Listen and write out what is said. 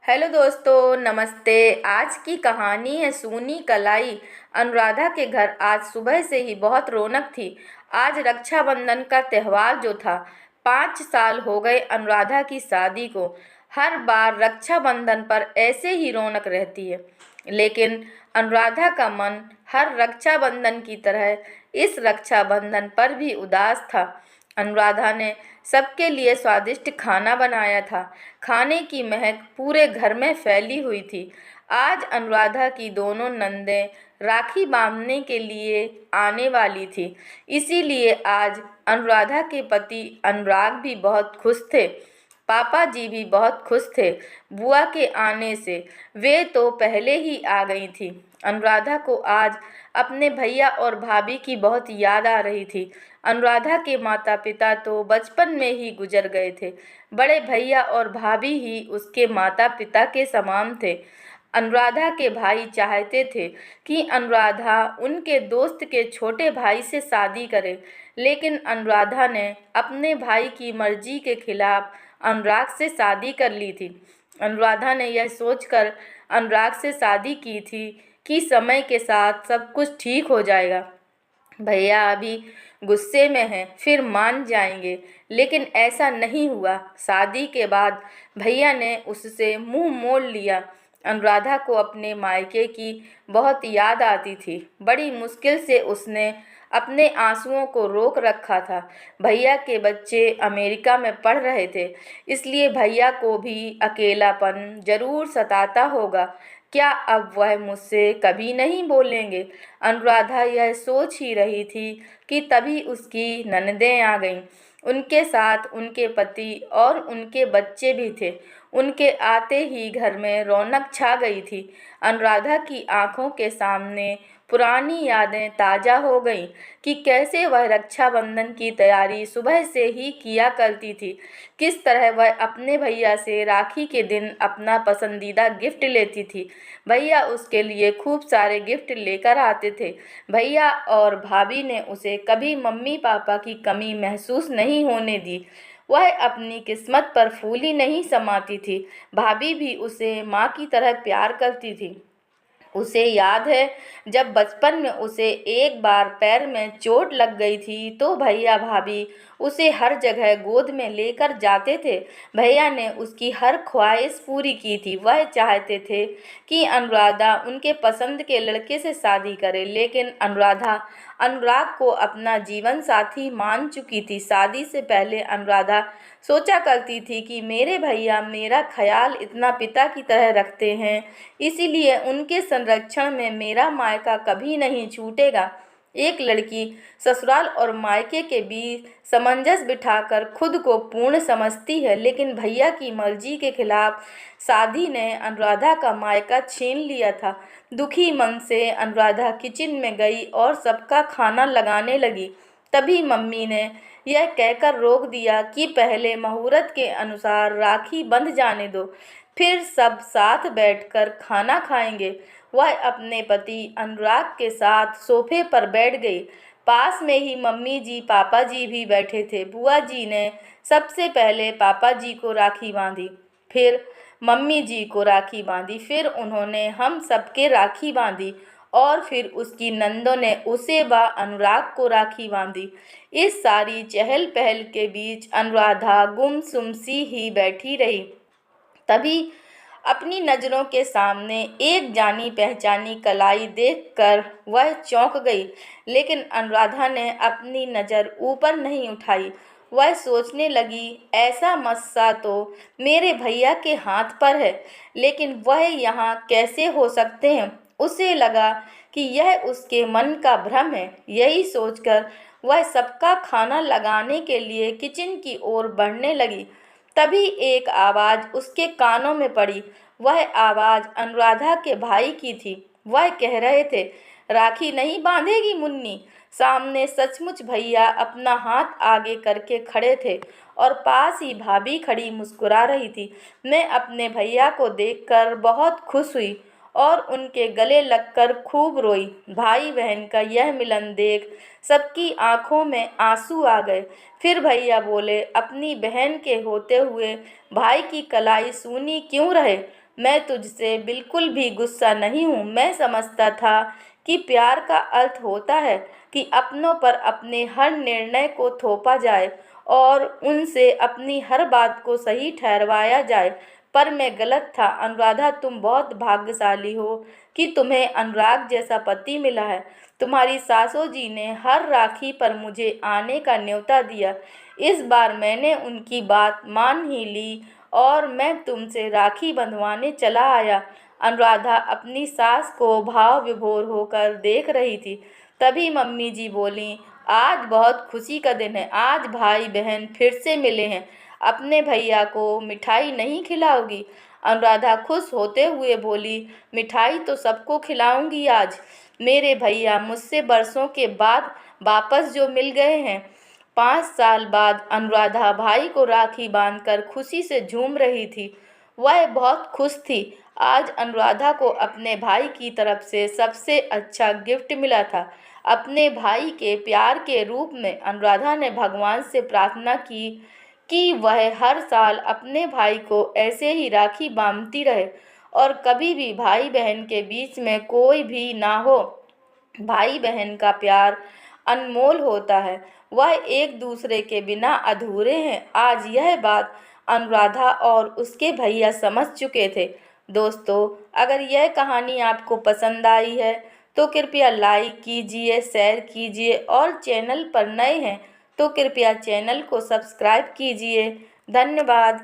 Hello दोस्तों, नमस्ते। आज की कहानी है सूनी कलाई। अनुराधा के घर आज सुबह से ही बहुत रौनक थी। आज रक्षाबंधन का त्यौहार जो था। 5 साल हो गए अनुराधा की शादी को। हर बार रक्षाबंधन पर ऐसे ही रौनक रहती है, लेकिन अनुराधा का मन हर रक्षाबंधन की तरह इस रक्षाबंधन पर भी उदास था। अनुराधा ने सबके लिए स्वादिष्ट खाना बनाया था। खाने की महक पूरे घर में फैली हुई थी। आज अनुराधा की दोनों नंदें राखी बांधने के लिए आने वाली थी, इसीलिए आज अनुराधा के पति अनुराग भी बहुत खुश थे। पापा जी भी बहुत खुश थे बुआ के आने से। वे तो पहले ही आ गई थी। अनुराधा को आज अपने भैया और भाभी की बहुत याद आ रही थी। अनुराधा के माता पिता तो बचपन में ही गुजर गए थे। बड़े भैया और भाभी ही उसके माता पिता के समान थे। अनुराधा के भाई चाहते थे कि अनुराधा उनके दोस्त के छोटे भाई से शादी करे, लेकिन अनुराधा ने अपने भाई की मर्जी के खिलाफ अनुराग से शादी कर ली थी। अनुराधा ने यह सोचकर अनुराग से शादी की थी कि समय के साथ सब कुछ ठीक हो जाएगा। भैया अभी गुस्से में हैं, फिर मान जाएंगे, लेकिन ऐसा नहीं हुआ। शादी के बाद भैया ने उससे मुंह मोड़ लिया। अनुराधा को अपने मायके की बहुत याद आती थी। बड़ी मुश्किल से उसने अपने आंसुओं को रोक रखा था। भैया के बच्चे अमेरिका में पढ़ रहे थे, इसलिए भैया को भी अकेलापन जरूर सताता होगा। क्या अब वह मुझसे कभी नहीं बोलेंगे? अनुराधा यह सोच ही रही थी कि तभी उसकी ननदें आ गईं। उनके साथ उनके पति और उनके बच्चे भी थे। उनके आते ही घर में रौनक छा गई थी। अनुराधा की आंखों के सामने पुरानी यादें ताज़ा हो गईं कि कैसे वह रक्षाबंधन की तैयारी सुबह से ही किया करती थी। किस तरह वह अपने भैया से राखी के दिन अपना पसंदीदा गिफ्ट लेती थी। भैया उसके लिए खूब सारे गिफ्ट लेकर आते थे। भैया और भाभी ने उसे कभी मम्मी पापा की कमी महसूस नहीं होने दी। वह अपनी किस्मत पर फूली नहीं समाती थी। भाभी भी उसे माँ की तरह प्यार करती थी। उसे याद है, जब बचपन में उसे एक बार पैर में चोट लग गई थी तो भैया भाभी उसे हर जगह गोद में लेकर जाते थे। भैया ने उसकी हर ख्वाहिश पूरी की थी। वह चाहते थे कि अनुराधा उनके पसंद के लड़के से शादी करे, लेकिन अनुराधा अनुराग को अपना जीवन साथी मान चुकी थी। शादी से पहले अनुराधा सोचा करती थी कि मेरे भैया मेरा ख्याल इतना पिता की तरह रखते हैं, इसीलिए उनके संरक्षण में मेरा मायका कभी नहीं छूटेगा। एक लड़की ससुराल और मायके के बीच सामंजस्य बिठाकर खुद को पूर्ण समझती है, लेकिन भैया की मर्जी के खिलाफ शादी ने अनुराधा का मायका छीन लिया था। दुखी मन से अनुराधा किचन में गई और सबका खाना लगाने लगी। तभी मम्मी ने यह कहकर रोक दिया कि पहले मुहूर्त के अनुसार राखी बंध जाने दो, फिर सब साथ बैठकर खाना खाएंगे। वह अपने पति अनुराग के साथ सोफे पर बैठ गई। पास में ही मम्मी जी पापा जी भी बैठे थे। बुआ जी ने सबसे पहले पापा जी को राखी बांधी, फिर मम्मी जी को राखी बांधी, फिर उन्होंने हम सबके राखी बांधी और फिर उसकी नंदों ने उसे व अनुराग को राखी बांधी। इस सारी चहल पहल के बीच अनुराधा गुमसुम सी ही बैठी रही। तभी अपनी नज़रों के सामने एक जानी पहचानी कलाई देखकर वह चौंक गई, लेकिन अनुराधा ने अपनी नज़र ऊपर नहीं उठाई। वह सोचने लगी, ऐसा मस्सा तो मेरे भैया के हाथ पर है, लेकिन वह यहाँ कैसे हो सकते हैं। उसे लगा कि यह उसके मन का भ्रम है। यही सोचकर वह सबका खाना लगाने के लिए किचन की ओर बढ़ने लगी। तभी एक आवाज़ उसके कानों में पड़ी। वह आवाज़ अनुराधा के भाई की थी। वह कह रहे थे, राखी नहीं बांधेगी मुन्नी। सामने सचमुच भैया अपना हाथ आगे करके खड़े थे और पास ही भाभी खड़ी मुस्कुरा रही थी। मैं अपने भैया को देखकर बहुत खुश हुई और उनके गले लगकर खूब रोई। भाई बहन का यह मिलन देख सबकी आंखों में आंसू आ गए। फिर भैया बोले, अपनी बहन के होते हुए भाई की कलाई सूनी क्यों रहे? मैं तुझसे बिल्कुल भी गुस्सा नहीं हूँ। मैं समझता था कि प्यार का अर्थ होता है कि अपनों पर अपने हर निर्णय को थोपा जाए और उनसे अपनी हर बात को सही ठहरवाया जाए, पर मैं गलत था। अनुराधा, तुम बहुत भाग्यशाली हो कि तुम्हें अनुराग जैसा पति मिला है। तुम्हारी सासू जी ने हर राखी पर मुझे आने का न्योता दिया। इस बार मैंने उनकी बात मान ही ली और मैं तुमसे राखी बंधवाने चला आया। अनुराधा अपनी सास को भाव विभोर होकर देख रही थी। तभी मम्मी जी बोलीं, आज बहुत खुशी का दिन है। आज भाई बहन फिर से मिले हैं। अपने भैया को मिठाई नहीं खिलाओगी? अनुराधा खुश होते हुए बोली, मिठाई तो सबको खिलाऊंगी आज। मेरे भैया मुझसे बरसों के बाद वापस जो मिल गए हैं। 5 साल बाद अनुराधा भाई को राखी बांधकर खुशी से झूम रही थी। वह बहुत खुश थी। आज अनुराधा को अपने भाई की तरफ से सबसे अच्छा गिफ्ट मिला था। अपने भाई के प्यार के रूप में अनुराधा ने भगवान से प्रार्थना की कि वह हर साल अपने भाई को ऐसे ही राखी बांधती रहे और कभी भी भाई बहन के बीच में कोई भी ना हो। भाई बहन का प्यार अनमोल होता है, वह एक दूसरे के बिना अधूरे हैं। आज यह बात अनुराधा और उसके भैया समझ चुके थे। दोस्तों, अगर यह कहानी आपको पसंद आई है तो कृपया लाइक कीजिए, शेयर कीजिए और चैनल पर नए हैं तो कृपया चैनल को सब्सक्राइब कीजिए। धन्यवाद।